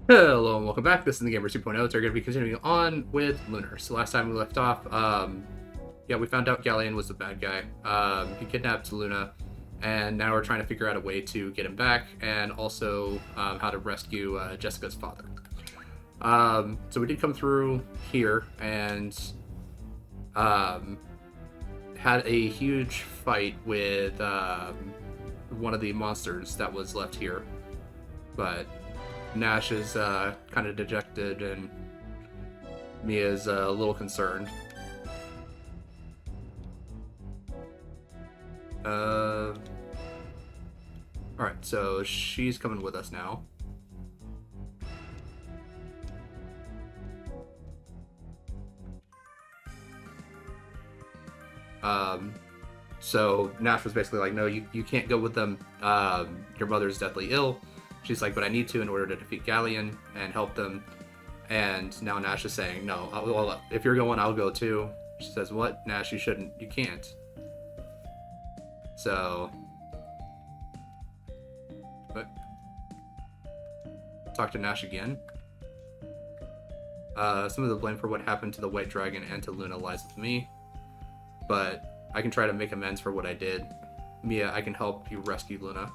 Hello and welcome back. This is the Gamer 2.0. We're going to be continuing on with Lunar. So last time we left off, yeah, we found out Galleon was the bad guy. He kidnapped Luna, and now we're trying to figure out a way to get him back, and also how to rescue Jessica's father. So we did come through here and um, had a huge fight with one of the monsters that was left here, but Nash is kind of dejected, and Mia's a little concerned. All right, so she's coming with us now. Um, so Nash was basically like, "No, you can't go with them. Your mother's deathly ill." She's like, "But I need to in order to defeat Galleon and help them." And now Nash is saying, "No, well, if you're going, I'll go too." She says, "What, Nash? You shouldn't. You can't." So, but talk to Nash again. Some of the blame for what happened to the White Dragon and to Luna lies with me, but I can try to make amends for what I did. Mia, I can help you rescue Luna,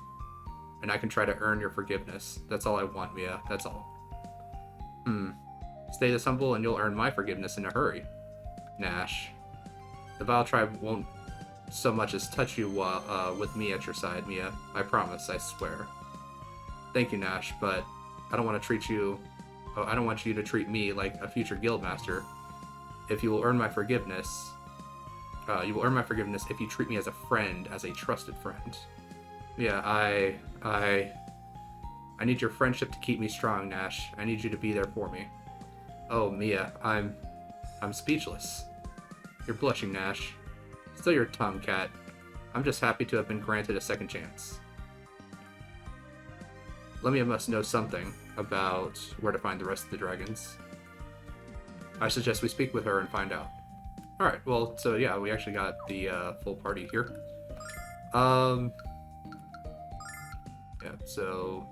and I can try to earn your forgiveness. That's all I want, Mia. That's all. Stay this humble and you'll earn my forgiveness in a hurry. Nash. The Vile Tribe won't so much as touch you with me at your side, Mia. I promise, I swear. Thank you, Nash, but I don't want to treat you... I don't want you to treat me like a future guildmaster. If you will earn my forgiveness... you will earn my forgiveness if you treat me as a friend, as a trusted friend. Yeah, I need your friendship to keep me strong, Nash. I need you to be there for me. Oh, Mia, I'm speechless. You're blushing, Nash. Still your tongue, cat. I'm just happy to have been granted a second chance. Lemia must know something about where to find the rest of the dragons. I suggest we speak with her and find out. Alright, well, so yeah, we actually got the full party here. Yeah, so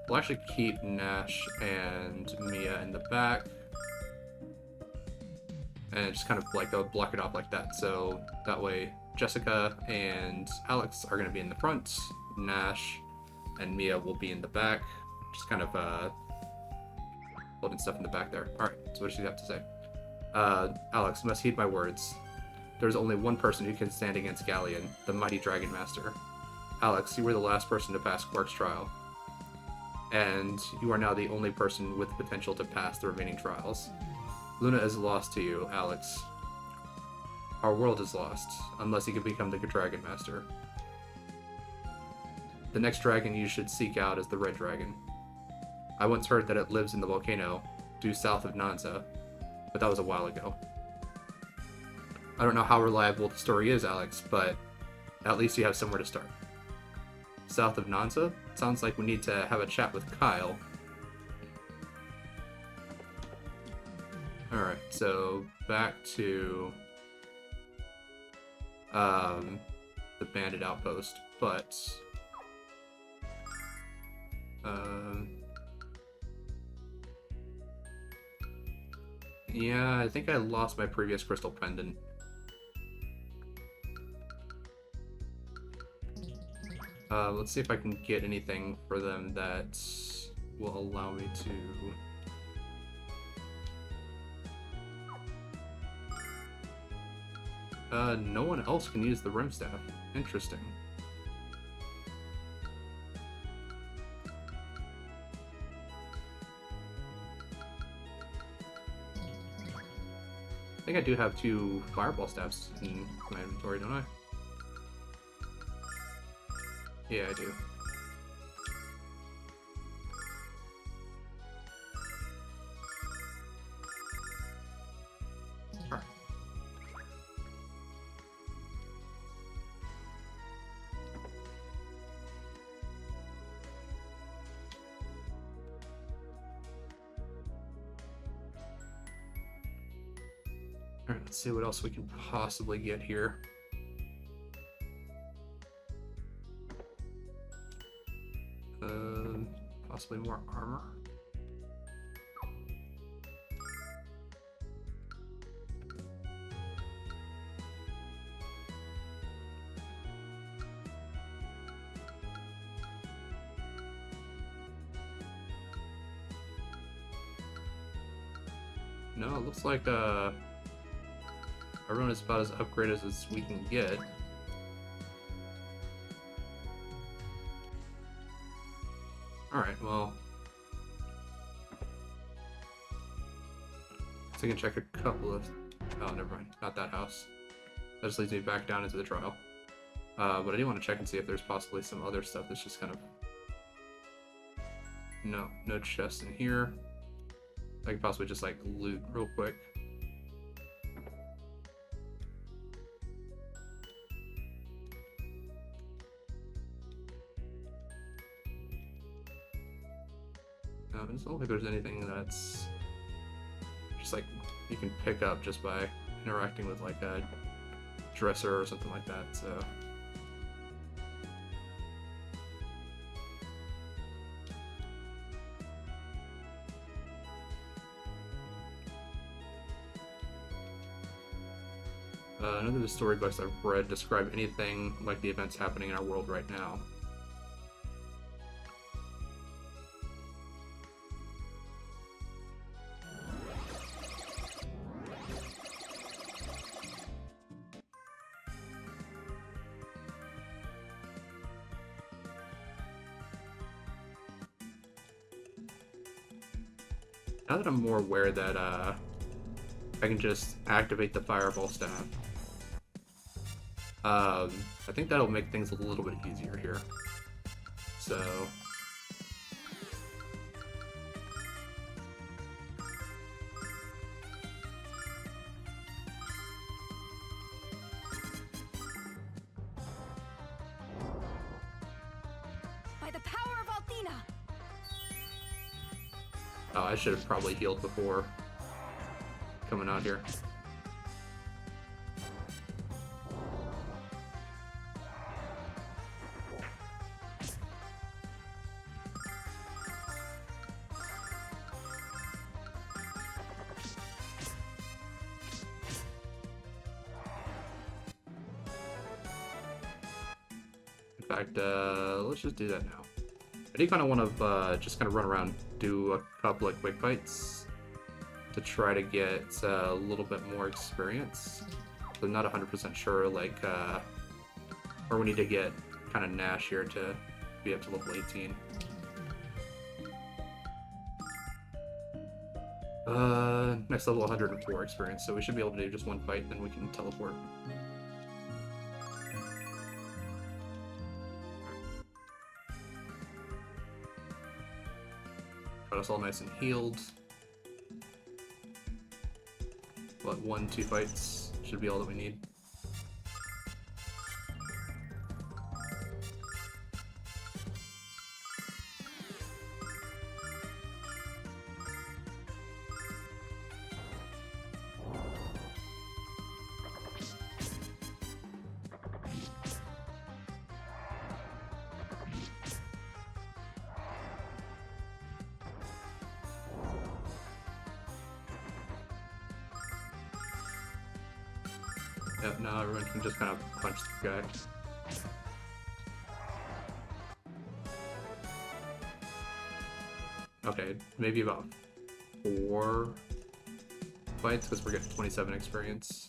we'll actually keep Nash and Mia in the back. And just kind of like block it off like that. So that way Jessica and Alex are going to be in the front. Nash and Mia will be in the back. Just kind of holding stuff in the back there. Alright, so what does she have to say? Alex, must heed my words. There's only one person who can stand against Galleon, the mighty Dragon Master. Alex, you were the last person to pass Quark's trial. And you are now the only person with potential to pass the remaining trials. Luna is lost to you, Alex. Our world is lost, unless he can become the Dragon Master. The next dragon you should seek out is the Red Dragon. I once heard that it lives in the volcano, due south of Nanza, but that was a while ago. I don't know how reliable the story is, Alex, but at least you have somewhere to start. South of Nanza? Sounds like we need to have a chat with Kyle. Alright, so back to the bandit outpost, but yeah, I think I lost my previous crystal pendant. Let's see if I can get anything for them that will allow me to... no one else can use the rim staff. Interesting. I think I do have 2 fireball staffs in my inventory, don't I? Yeah, I do. Alright. Alright, let's see what else we can possibly get here. Possibly more armor. No, it looks like everyone is about as upgraded as we can get. Alright, well. So I can check a couple of... Oh, never mind. Not that house. That just leads me back down into the trial. But I do want to check and see if there's possibly some other stuff that's just kind of... No chest in here. I could possibly just, like, loot real quick. It doesn't look like there's anything that's just like you can pick up just by interacting with like a dresser or something like that, so none of the storybooks I've read describe anything like the events happening in our world right now. Now that I'm more aware that I can just activate the fireball staff, I think that'll make things a little bit easier here. So by the power of Althena. oh, I should have probably healed before coming out here. In fact, let's just do that now. I do kind of want to just kind of run around, do a couple of quick fights to try to get a little bit more experience. I'm not 100% sure, like, or we need to get kind of Nash here to be up to level 18. Next level 104 experience, so we should be able to do just one fight, then we can teleport. Got us all nice and healed. What, 1-2 fights should be all that we need. Yep, now everyone can just kind of punch the guy. Okay, maybe about 4 fights, because we're getting 27 experience.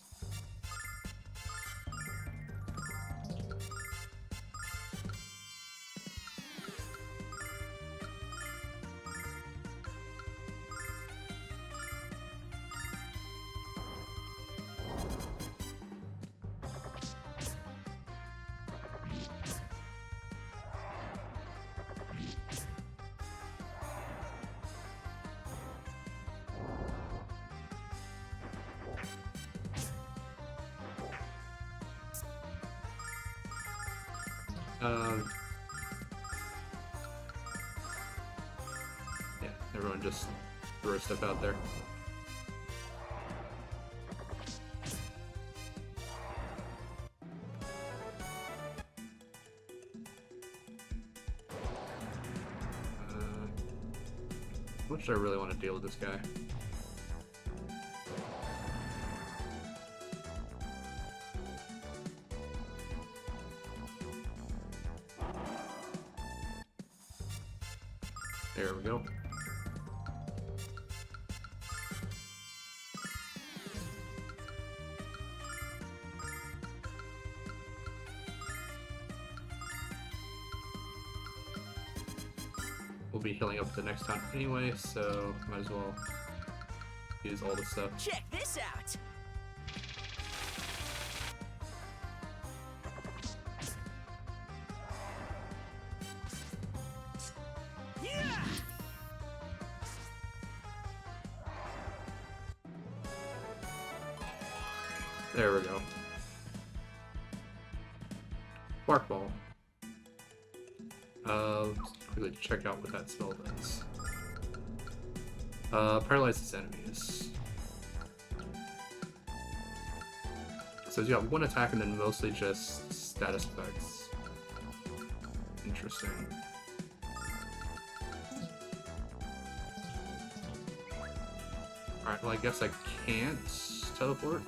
Yeah, everyone just throw stuff out there. How much do I really want to deal with this guy? There we go. We'll be healing up the next time anyway, so might as well use all this stuff. Check this out. Yeah. There we go. Spark Ball. Let's quickly check out what that spell does. Paralyzes enemies. So you got one attack and then mostly just status effects. Interesting. Alright, well I guess I can't teleport.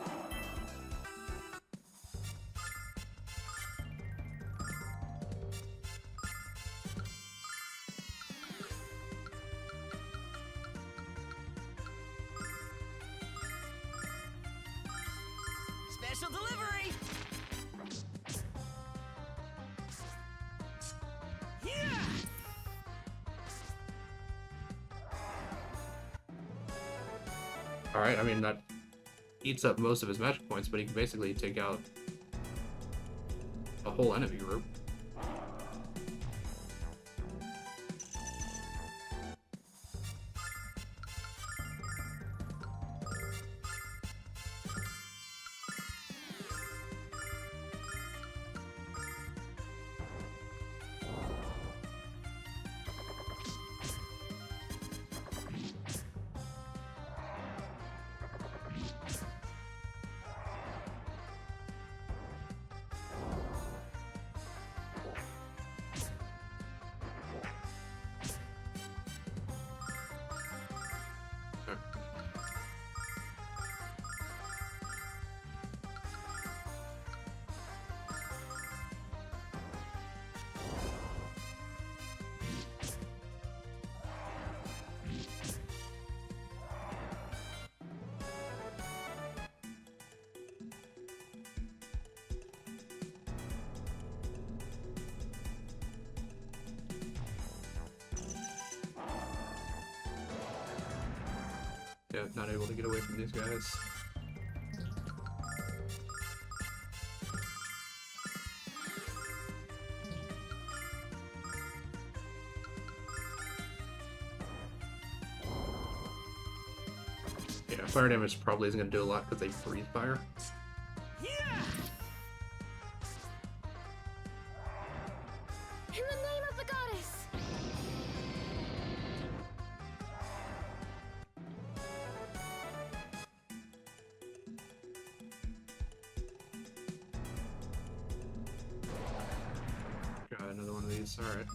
Special delivery. Yeah. Alright, I mean that eats up most of his magic points, but he can basically take out a whole enemy group. Yeah, not able to get away from these guys. Yeah, fire damage probably isn't going to do a lot because they breathe fire. Yeah. In the name of the goddess! Got another one of these, alright.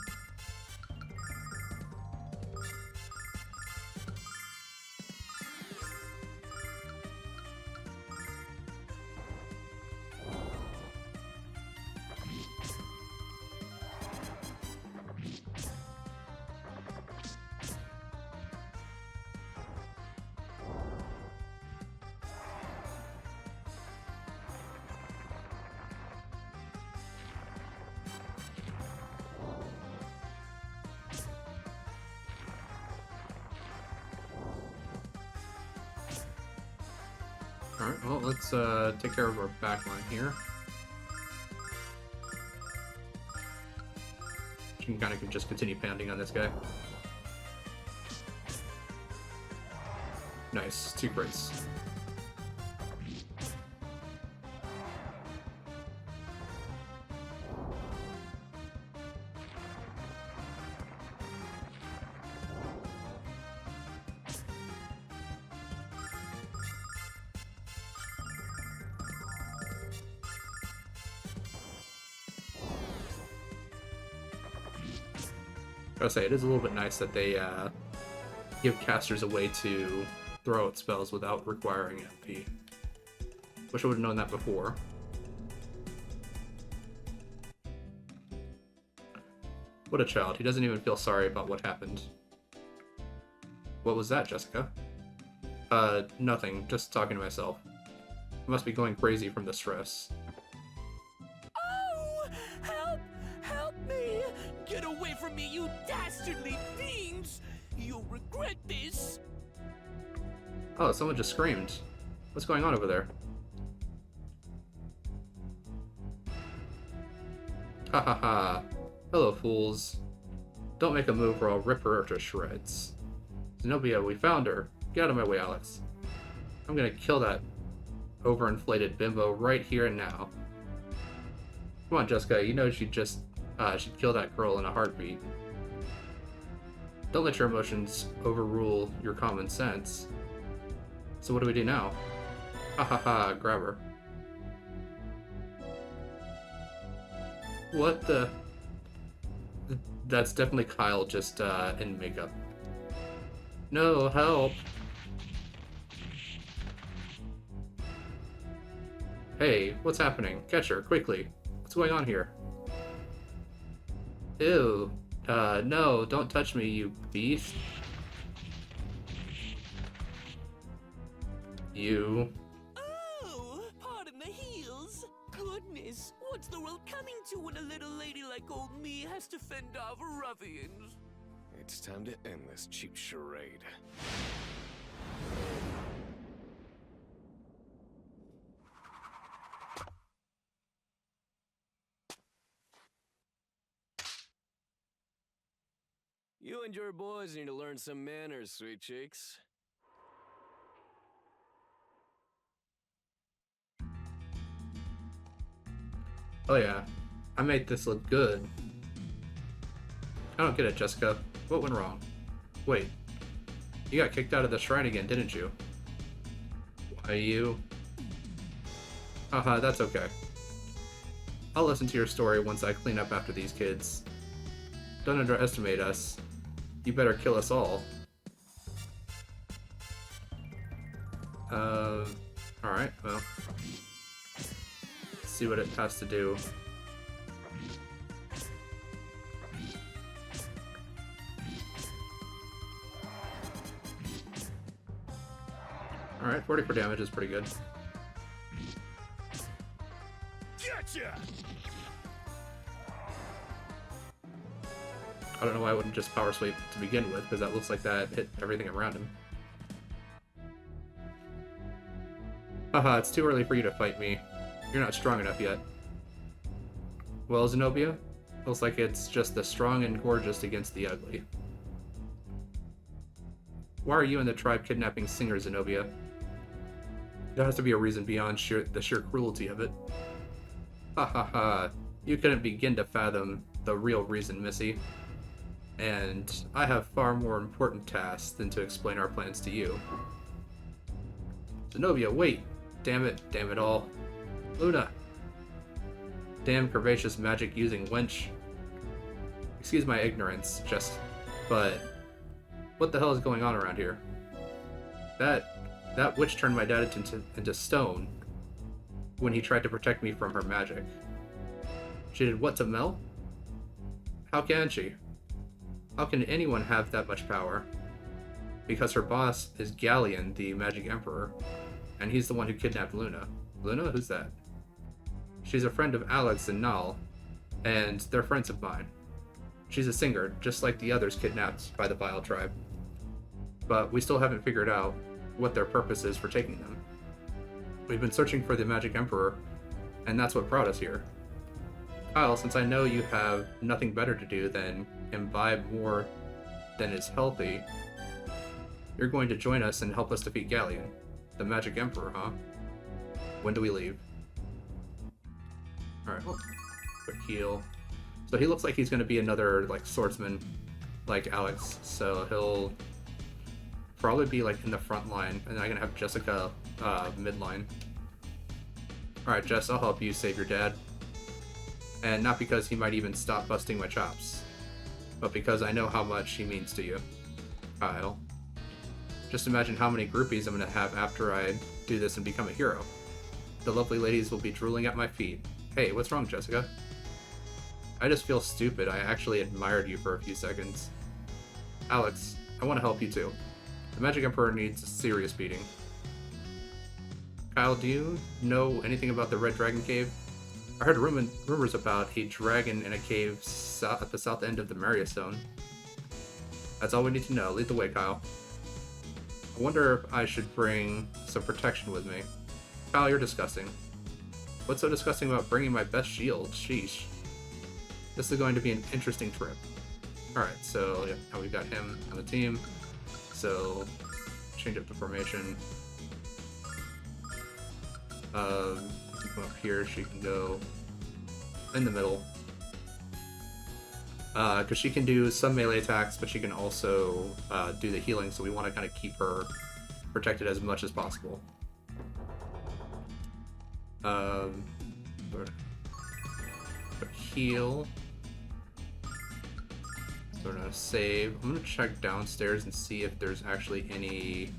Alright, well, let's take care of our backline here. You can kind of just continue pounding on this guy. Nice, 2 crits. I would say it is a little bit nice that they give casters a way to throw out spells without requiring MP. Wish I would have known that before. What a child. He doesn't even feel sorry about what happened. What was that, Jessica? Nothing. Just talking to myself. I must be going crazy from the stress. Oh! Help! Help me! Get away from me, you dastardly fiends! You'll regret this! Oh, someone just screamed. What's going on over there? Ha ha ha. Hello, fools. Don't make a move or I'll rip her to shreds. Zenobia, we found her. Get out of my way, Alex. I'm gonna kill that overinflated bimbo right here and now. Come on, Jessica, you know she'd kill that girl in a heartbeat. Don't let your emotions overrule your common sense. So what do we do now? Ha ha ha, grab her. What the... That's definitely Kyle just in makeup. No, help! Hey, what's happening? Catch her, quickly. What's going on here? Ew. No, don't touch me, you beast. You. Oh! Pardon the heels! Goodness, what's the world coming to when a little lady like old me has to fend off ruffians? It's time to end this cheap charade. You and your boys need to learn some manners, sweet cheeks. Oh yeah, I made this look good. I don't get it, Jessica. What went wrong? Wait, you got kicked out of the shrine again, didn't you? Why you? Haha, that's okay. I'll listen to your story once I clean up after these kids. Don't underestimate us. You better kill us all. Alright, well. Let's see what it has to do. Alright, 44 damage is pretty good. Gotcha! I don't know why I wouldn't just power sweep to begin with, because that looks like that hit everything around him. Haha, it's too early for you to fight me. You're not strong enough yet. Well, Zenobia? Looks like it's just the strong and gorgeous against the ugly. Why are you and the tribe kidnapping Singer, Zenobia? There has to be a reason beyond the sheer cruelty of it. Ha ha ha. You couldn't begin to fathom the real reason, Missy. And I have far more important tasks than to explain our plans to you. Zenobia, wait! Damn it all. Luna! Damn curvaceous magic-using wench. Excuse my ignorance, but what the hell is going on around here? That witch turned my dad into stone when he tried to protect me from her magic. She did what to Mel? How can she? How can anyone have that much power? Because her boss is Galleon, the Magic Emperor, and he's the one who kidnapped Luna. Luna? Who's that? She's a friend of Alex and Nal, and they're friends of mine. She's a singer, just like the others kidnapped by the Vile Tribe. But we still haven't figured out what their purpose is for taking them. We've been searching for the Magic Emperor, and that's what brought us here. Kyle, since I know you have nothing better to do than imbibe more than is healthy, you're going to join us and help us defeat Galleon, the Magic Emperor, huh? When do we leave? Alright, well, quick heal. So he looks like he's going to be another, like, swordsman, like Alex, so he'll probably be, like, in the front line, and I'm going to have Jessica, midline. Alright, Jess, I'll help you save your dad. And not because he might even stop busting my chops, but because I know how much he means to you. Kyle. Just imagine how many groupies I'm gonna have after I do this and become a hero. The lovely ladies will be drooling at my feet. Hey, what's wrong, Jessica? I just feel stupid. I actually admired you for a few seconds. Alex, I want to help you too. The Magic Emperor needs a serious beating. Kyle, do you know anything about the Red Dragon Cave? I heard rumors about a dragon in a cave at the south end of the Marius Zone. That's all we need to know. Lead the way, Kyle. I wonder if I should bring some protection with me. Kyle, you're disgusting. What's so disgusting about bringing my best shield? Sheesh. This is going to be an interesting trip. Alright, so yeah, now we've got him on the team. So, change up the formation. You can come up here, she can go in the middle. Because she can do some melee attacks, but she can also do the healing, so we want to kind of keep her protected as much as possible. Heal. So we're gonna save. I'm gonna check downstairs and see if there's actually any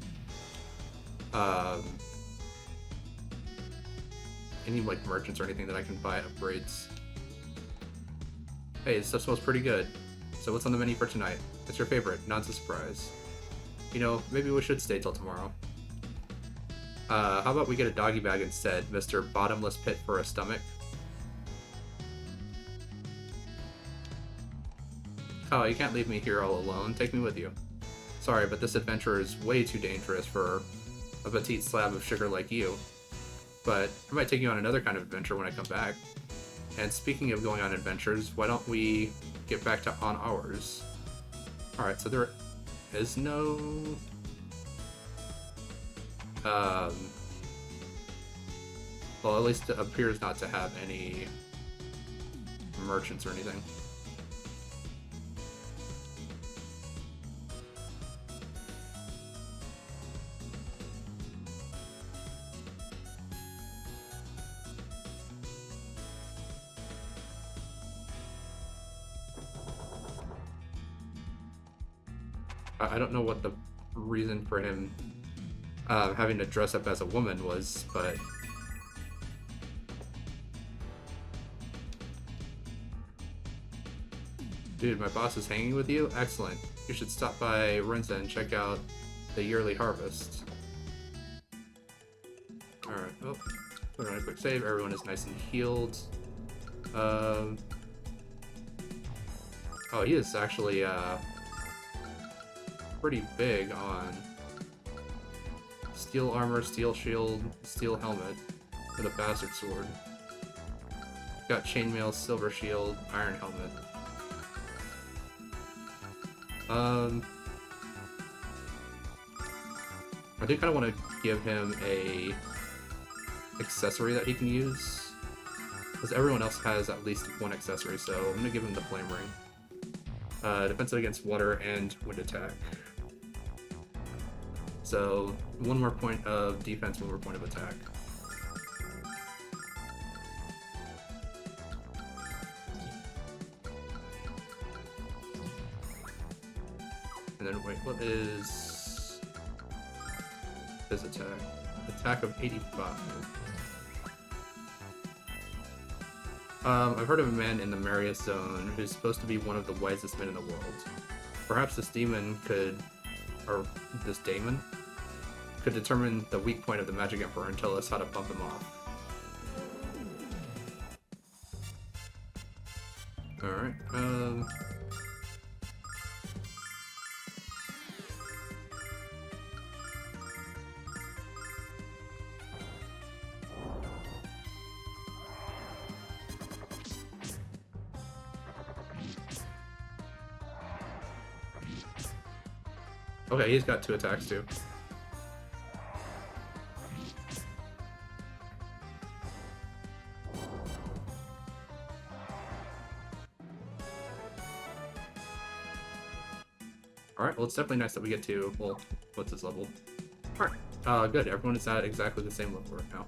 like merchants or anything that I can buy upgrades. Hey, this stuff smells pretty good. So what's on the menu for tonight? It's your favorite, not a surprise. You know, maybe we should stay till tomorrow. How about we get a doggy bag instead, Mr. Bottomless Pit for a Stomach? Oh, you can't leave me here all alone. Take me with you. Sorry, but this adventure is way too dangerous for a petite slab of sugar like you. But I might take you on another kind of adventure when I come back. And speaking of going on adventures, why don't we get back to on ours? Alright, so there is no... well, at least it appears not to have any merchants or anything. I don't know what the reason for him having to dress up as a woman was, but... Dude, my boss is hanging with you? Excellent. You should stop by Renza and check out the yearly harvest. Alright, oh, put on a quick save. Everyone is nice and healed. Oh, he is actually, pretty big on steel armor, steel shield, steel helmet, with a bastard sword. Got chainmail, silver shield, iron helmet. I do kind of want to give him a accessory that he can use, because everyone else has at least one accessory, so I'm going to give him the flame ring. Defensive against water and wind attack. So, one more point of defense, one more point of attack. And then, wait, what is his attack? Attack of 85. I've heard of a man in the Marius Zone who's supposed to be one of the wisest men in the world. Perhaps this demon could, or this daemon, could determine the weak point of the Magic Emperor and tell us how to bump him off. Alright, okay, he's got 2 attacks too. Alright, well, it's definitely nice that we get to, well, what's his level? Alright, good, everyone is at exactly the same level right now.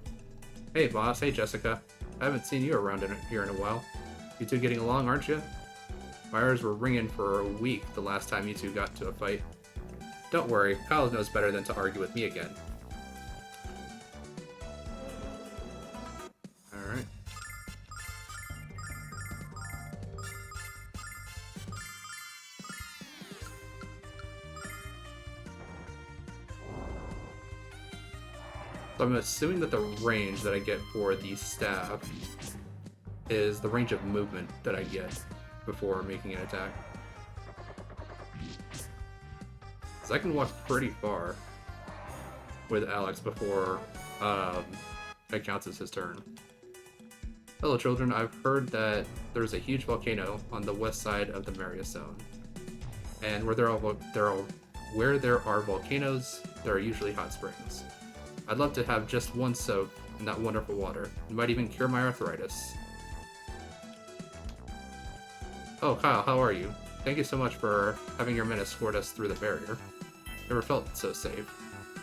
Hey, boss, hey, Jessica. I haven't seen you around here in a while. You two getting along, aren't you? My ears were ringing for a week the last time you two got to a fight. Don't worry, Kyle knows better than to argue with me again. Alright. So I'm assuming that the range that I get for the staff is the range of movement that I get before making an attack. So I can walk pretty far with Alex before it counts as his turn. Hello children, I've heard that there's a huge volcano on the west side of the Marius Zone. And where there are volcanoes, there are usually hot springs. I'd love to have just one soak in that wonderful water. It might even cure my arthritis. Oh, Kyle, how are you? Thank you so much for having your men escort us through the barrier. Never felt so safe.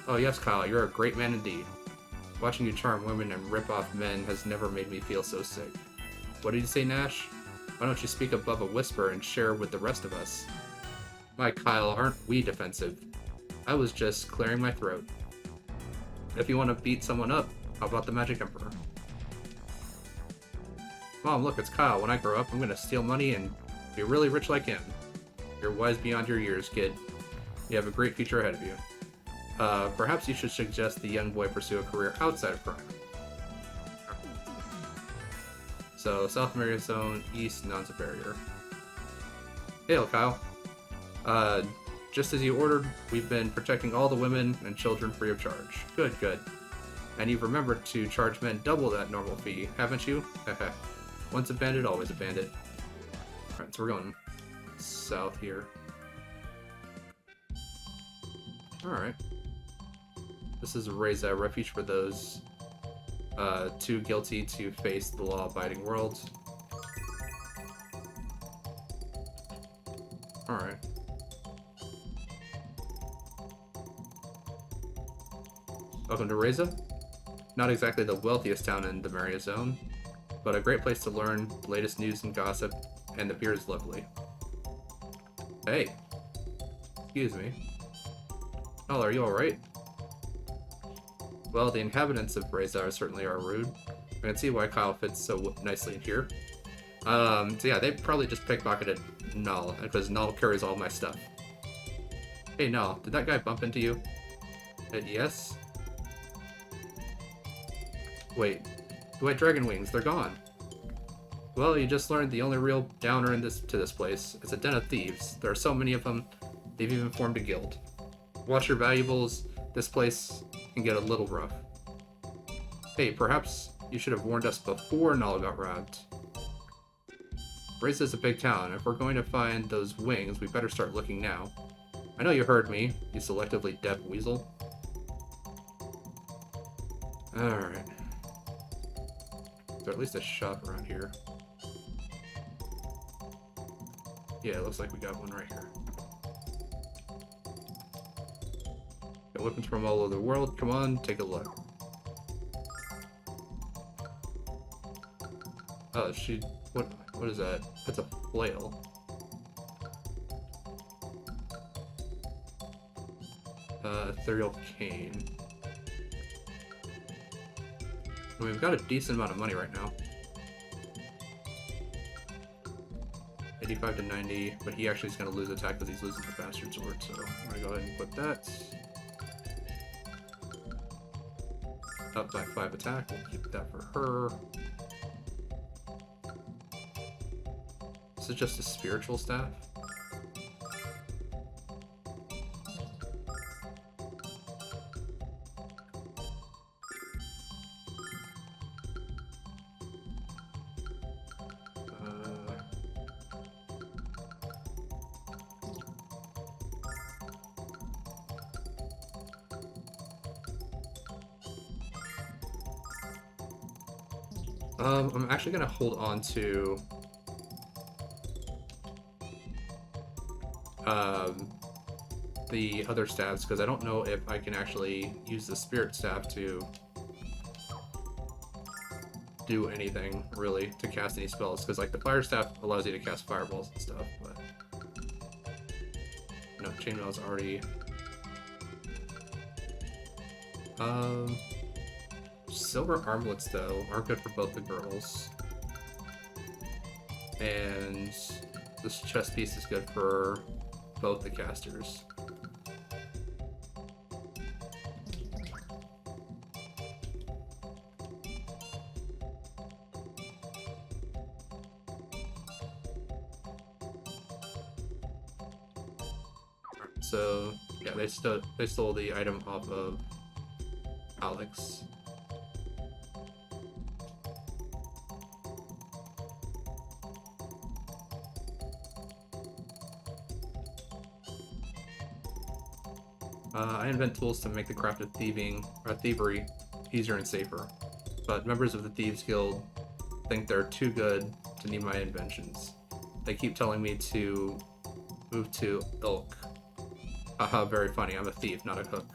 Oh yes, Kyle, you're a great man indeed. Watching you charm women and rip off men has never made me feel so sick. What did you say, Nash? Why don't you speak above a whisper and share with the rest of us? My Kyle, aren't we defensive? I was just clearing my throat. If you want to beat someone up, how about the Magic Emperor? Mom, look, it's Kyle. When I grow up, I'm gonna steal money and be really rich like him. You're wise beyond your years, kid. You have a great future ahead of you. Perhaps you should suggest the young boy pursue a career outside of crime. So, South Marius Zone, East Nanza Barrier. Hail, Kyle. Just as you ordered, we've been protecting all the women and children free of charge. Good, good. And you've remembered to charge men double that normal fee, haven't you? Heh. Once a bandit, always a bandit. Alright, so we're going south here. Alright. This is a Reza, refuge for those too guilty to face the law-abiding world. Alright. Welcome to Reza. Not exactly the wealthiest town in the Maria Zone, but a great place to learn the latest news and gossip, and the beer is lovely. Hey. Excuse me. Oh, are you alright? Well, the inhabitants of Reza certainly are rude. I can see why Kyle fits so nicely in here. So yeah, they probably just pickpocketed Null, because Null carries all my stuff. Hey Null, did that guy bump into you? Yes? Wait, the white dragon wings, they're gone. Well, you just learned the only real downer to this place. It's a den of thieves. There are so many of them, they've even formed a guild. Watch your valuables, this place can get a little rough. Hey, perhaps you should have warned us before Null got robbed. Race is a big town. If we're going to find those wings, we better start looking now. I know you heard me, you selectively deaf weasel. Alright. Is there at least a shop around here? Yeah, it looks like we got one right here. Got weapons from all over the world. Come on, take a look. Oh, what is that? That's a flail. Ethereal cane. We've got a decent amount of money right now. 85 to 90, but he actually is going to lose attack because he's losing the bastard sword, so I'm going to go ahead and put that. Up by 5 attack, we'll keep that for her. This is just a spiritual staff. I'm actually going to hold on to the other staffs because I don't know if I can actually use the spirit staff to do anything really to cast any spells, because like the fire staff allows you to cast fireballs and stuff, but no, chainmail's already Silver armlets, though, aren't good for both the girls. And this chest piece is good for both the casters. So yeah, they stole the item off of Alex. I invent tools to make the craft of thievery easier and safer, but members of the Thieves Guild think they're too good to need my inventions. They keep telling me to move to Ilk. Haha, very funny. I'm a thief, not a cook.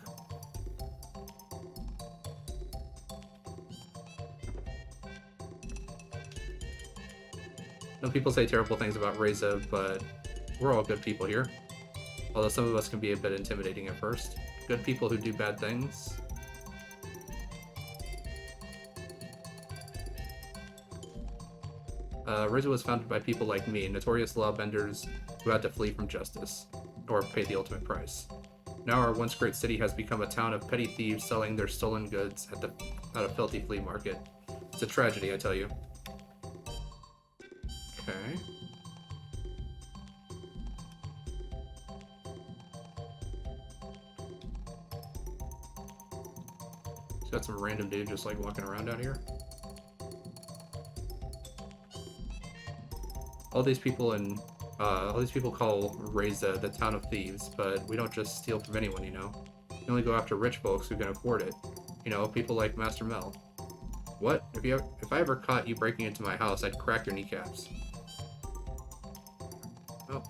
No, people say terrible things about Reza, but we're all good people here. Although some of us can be a bit intimidating at first. Good people who do bad things. Reza was founded by people like me, notorious lawbenders who had to flee from justice, or pay the ultimate price. Now our once great city has become a town of petty thieves selling their stolen goods at a filthy flea market. It's a tragedy, I tell you. Okay. Got some random dude just like walking around out here. All these people call Reza the town of thieves, but we don't just steal from anyone, you know. We only go after rich folks who can afford it. You know, people like Master Mel. What? If I ever caught you breaking into my house, I'd crack your kneecaps. Oh.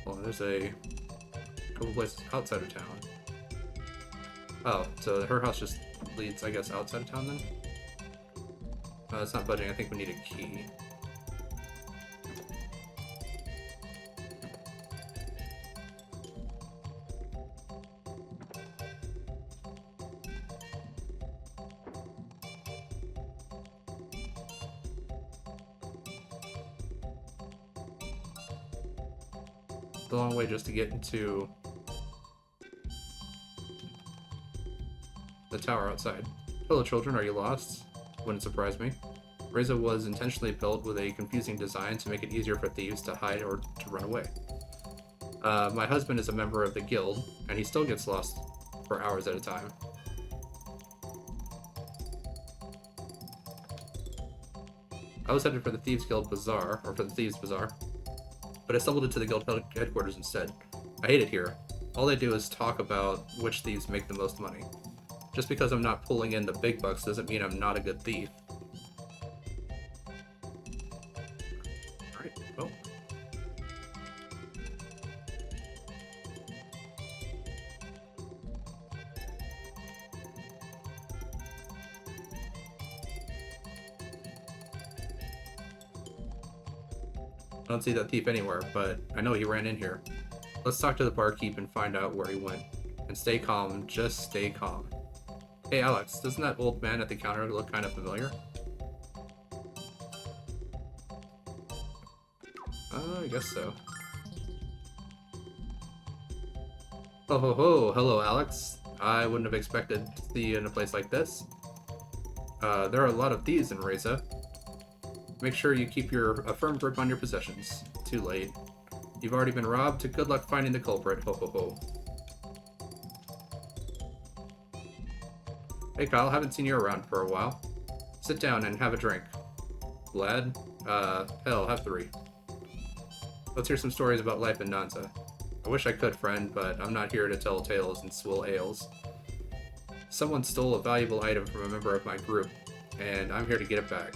Well, there's a couple places outside of town. Oh, so her house just leads, I guess, outside of town then? It's not budging. I think we need a key. The long way just to get into the tower outside. Hello, children. Are you lost? Wouldn't surprise me. Reza was intentionally built with a confusing design to make it easier for thieves to hide or to run away. My husband is a member of the guild, and he still gets lost for hours at a time. I was headed for the Thieves Guild Bazaar, or for the Thieves Bazaar, but I stumbled into the guild headquarters instead. I hate it here. All they do is talk about which thieves make the most money. Just because I'm not pulling in the big bucks doesn't mean I'm not a good thief. Alright, oh. I don't see that thief anywhere, but I know he ran in here. Let's talk to the barkeep and find out where he went. And stay calm, just stay calm. Hey Alex, doesn't that old man at the counter look kind of familiar? I guess so. Oh ho ho, hello Alex. I wouldn't have expected to see you in a place like this. There are a lot of thieves in Reza. Make sure you keep a firm grip on your possessions. Too late. You've already been robbed. Good luck finding the culprit. Ho ho ho. Hey Kyle, haven't seen you around for a while. Sit down and have a drink. Glad? Hell, have 3. Let's hear some stories about life in Nanza. I wish I could, friend, but I'm not here to tell tales and swill ales. Someone stole a valuable item from a member of my group, and I'm here to get it back.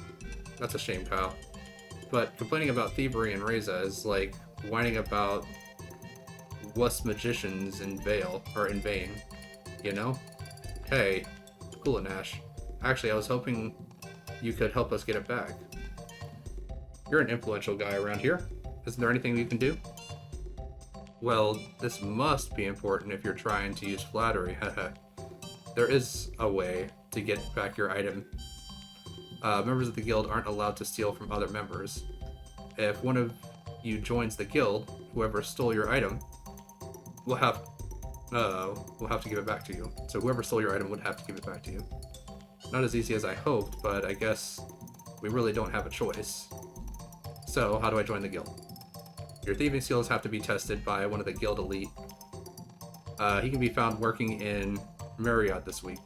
That's a shame, Kyle. But complaining about thievery in Reza is like whining about wuss magicians in vain, you know? Hey, cool it, Nash. Actually, I was hoping you could help us get it back. You're an influential guy around here. Isn't there anything you can do? Well, this must be important if you're trying to use flattery. There is a way to get back your item. Members of the guild aren't allowed to steal from other members. If one of you joins the guild, whoever stole your item will have to give it back to you. So whoever stole your item would have to give it back to you. Not as easy as I hoped, but I guess we really don't have a choice. So, how do I join the guild? Your thieving skills have to be tested by one of the guild elite. He can be found working in Marriott this week.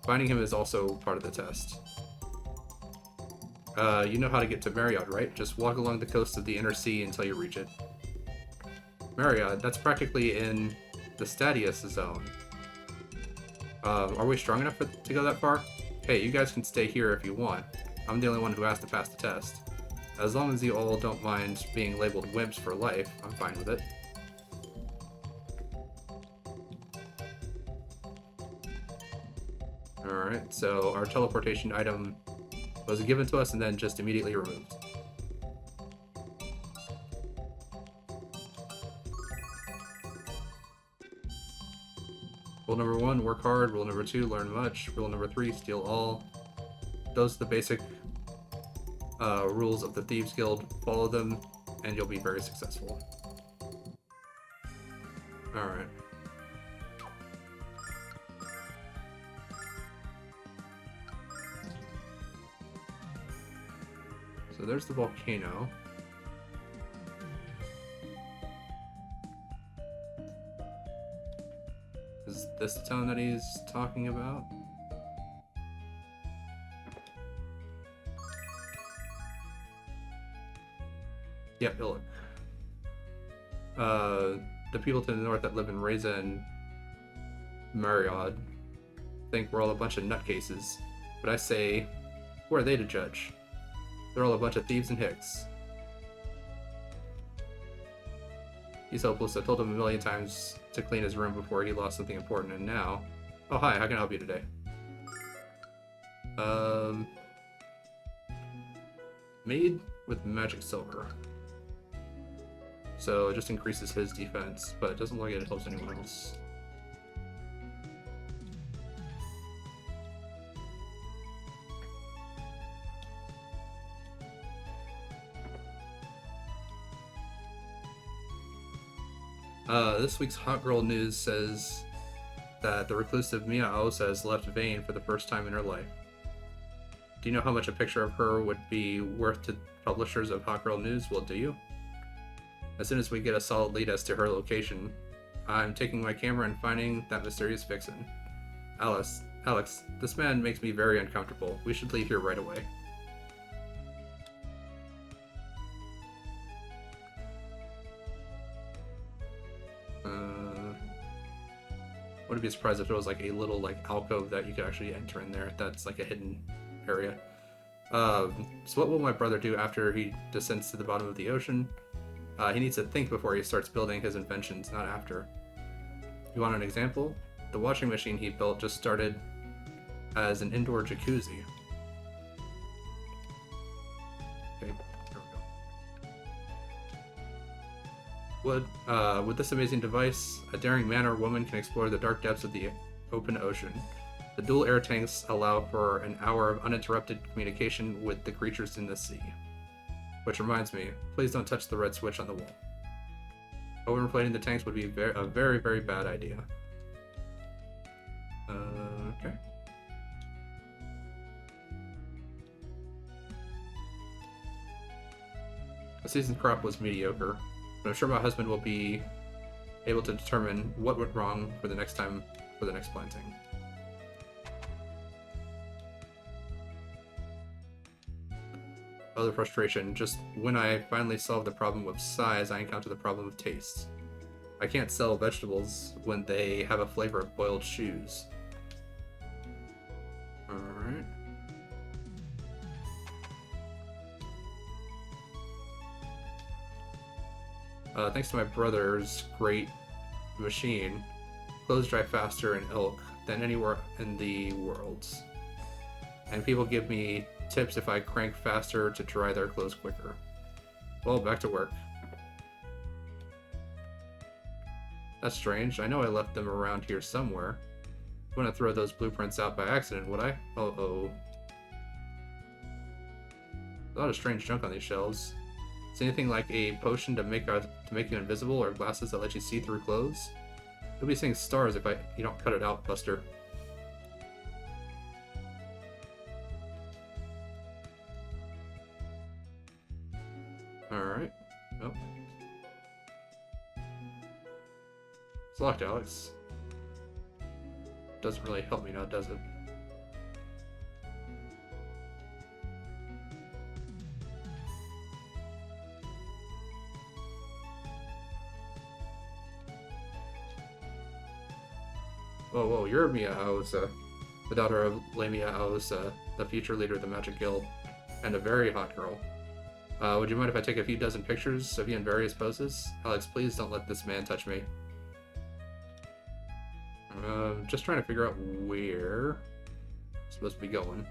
Finding him is also part of the test. You know how to get to Marriott, right? Just walk along the coast of the inner sea until you reach it. Marriott, that's practically in the Stadius zone. Are we strong enough to go that far? Hey, you guys can stay here if you want. I'm the only one who has to pass the test. As long as you all don't mind being labeled wimps for life, I'm fine with it. Alright, so our teleportation item was given to us and then just immediately removed. Rule number 1, work hard. Rule number 2, learn much. Rule number 3, steal all. Those are the basic rules of the Thieves Guild. Follow them, and you'll be very successful. Alright. So there's the volcano. Is this the town that he's talking about? Yep, Illic. The people to the north that live in Reza and Mariod think we're all a bunch of nutcases, but I say, who are they to judge? They're all a bunch of thieves and hicks. He's hopeless. I told him a million times to clean his room before he lost something important, and now... Oh, hi, how can I help you today? Made with magic silver. So it just increases his defense, but it doesn't look like it helps anyone else. This week's Hot Girl News says that the reclusive Mia Aosa has left Vane for the first time in her life. Do you know how much a picture of her would be worth to publishers of Hot Girl News? Well, do you? As soon as we get a solid lead as to her location, I'm taking my camera and finding that mysterious vixen. Alex, this man makes me very uncomfortable. We should leave here right away. Wouldn't be surprised if there was like a little like alcove that you could actually enter in there. That's like a hidden area. So what will my brother do after he descends to the bottom of the ocean? He needs to think before he starts building his inventions, not after. You want an example? The washing machine he built just started as an indoor jacuzzi. Okay, there we go. With this amazing device, a daring man or woman can explore the dark depths of the open ocean. The dual air tanks allow for an hour of uninterrupted communication with the creatures in the sea. Which reminds me, please don't touch the red switch on the wall. Overinflating the tanks would be a very, very bad idea. Okay. The season's crop was mediocre, but I'm sure my husband will be able to determine what went wrong for the next time for the next planting. Other frustration, just when I finally solved the problem of size, I encountered the problem of taste. I can't sell vegetables when they have a flavor of boiled shoes. Alright. Thanks to my brother's great machine, clothes dry faster in Ilk than anywhere in the world. And people give me tips if I crank faster to dry their clothes quicker. Well, back to work. That's strange. I know I left them around here somewhere. Wouldn't throw those blueprints out by accident, would I? Uh-oh. A lot of strange junk on these shelves. Is anything like a potion to make you invisible, or glasses that let you see through clothes? You'll be seeing stars if you don't cut it out, Buster. Alright. Oh. It's locked, Alex. Doesn't really help me now, does it? Whoa, whoa, you're Mia Aosa, the daughter of Lamia Aosa, the future leader of the Magic Guild, and a very hot girl. Would you mind if I take a few dozen pictures of you in various poses? Alex, please don't let this man touch me. Just trying to figure out where I'm supposed to be going.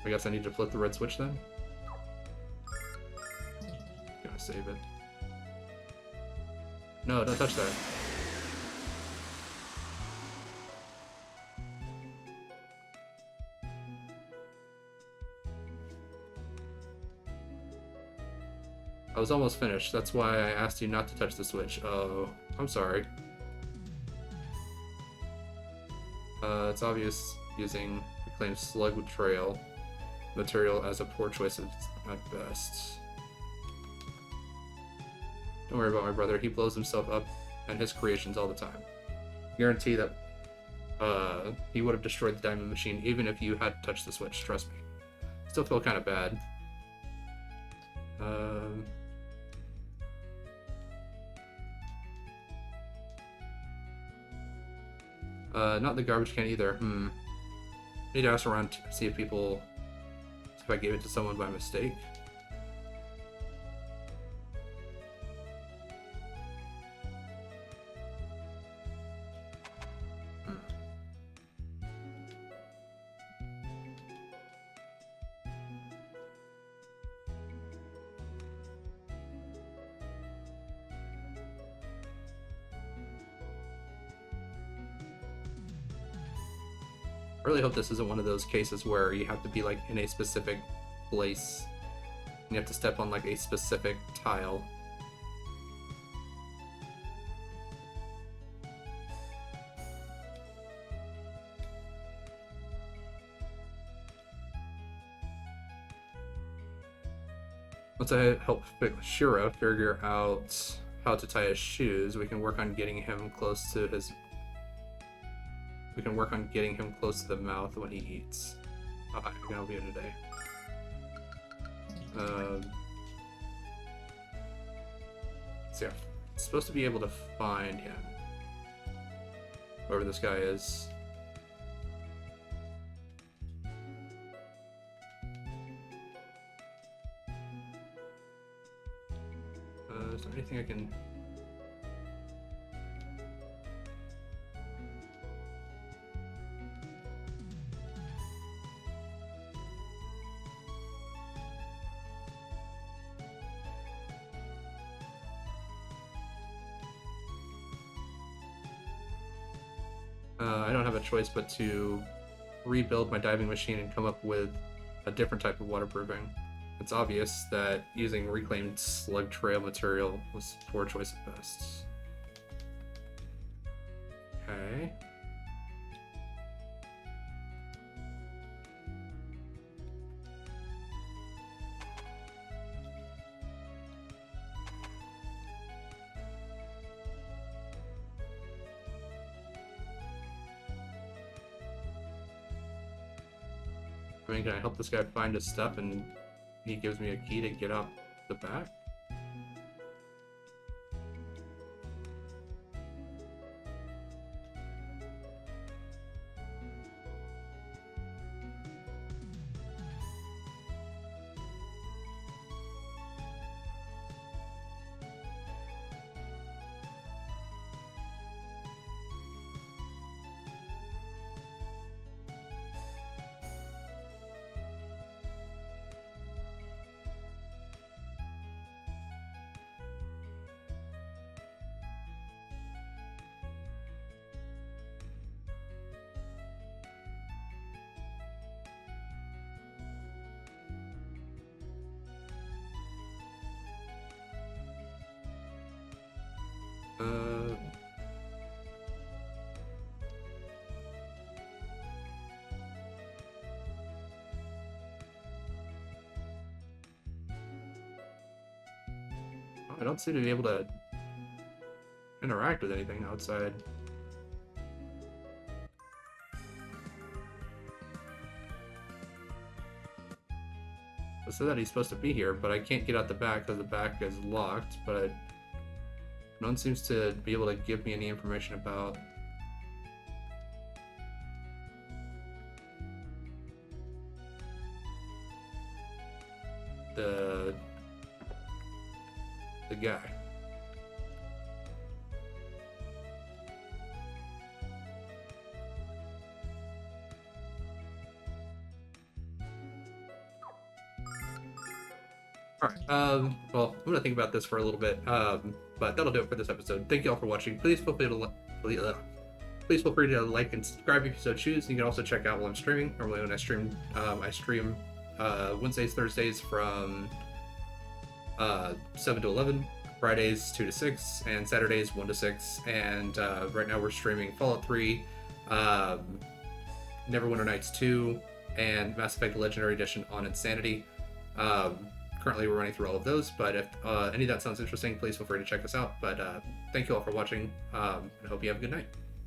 I guess I need to flip the red switch then? Gonna save it. No, don't touch that. I was almost finished. That's why I asked you not to touch the switch. Oh, I'm sorry. It's obvious using reclaimed slug trail material as a poor choice at best. Don't worry about my brother. He blows himself up and his creations all the time. Guarantee that he would have destroyed the diamond machine even if you had touched the switch. Trust me. Still feel kind of bad. Not the garbage can either. Need to ask around to see if I gave it to someone by mistake. I really hope this isn't one of those cases where you have to be like in a specific place and you have to step on like a specific tile. Once I help Shira figure out how to tie his shoes, we can work on getting him close to his We can work on getting him close to the mouth when he eats. Oh, hi, I'm gonna be here today. So yeah, I'm supposed to be able to find him. Whoever this guy is. Is there anything I can... I don't have a choice but to rebuild my diving machine and come up with a different type of waterproofing. It's obvious that using reclaimed slug trail material was a poor choice at best. Okay. I mean, can I help this guy find his stuff and he gives me a key to get out the back? I don't seem to be able to interact with anything outside. It said that he's supposed to be here, but I can't get out the back because the back is locked, but no one seems to be able to give me any information about the guy. Alright, well, I'm gonna think about this for a little bit, but that'll do it for this episode. Thank you all for watching. Please feel free to please feel free to like and subscribe if you so choose. You can also check out while I'm streaming. Normally when I stream Wednesdays, Thursdays from 7 to 11, Fridays 2 to 6, and Saturdays 1 to 6. And right now we're streaming Fallout 3, Neverwinter Nights 2, and Mass Effect Legendary Edition on Insanity. Currently we're running through all of those, but if any of that sounds interesting, please feel free to check us out. But thank you all for watching, and I hope you have a good night.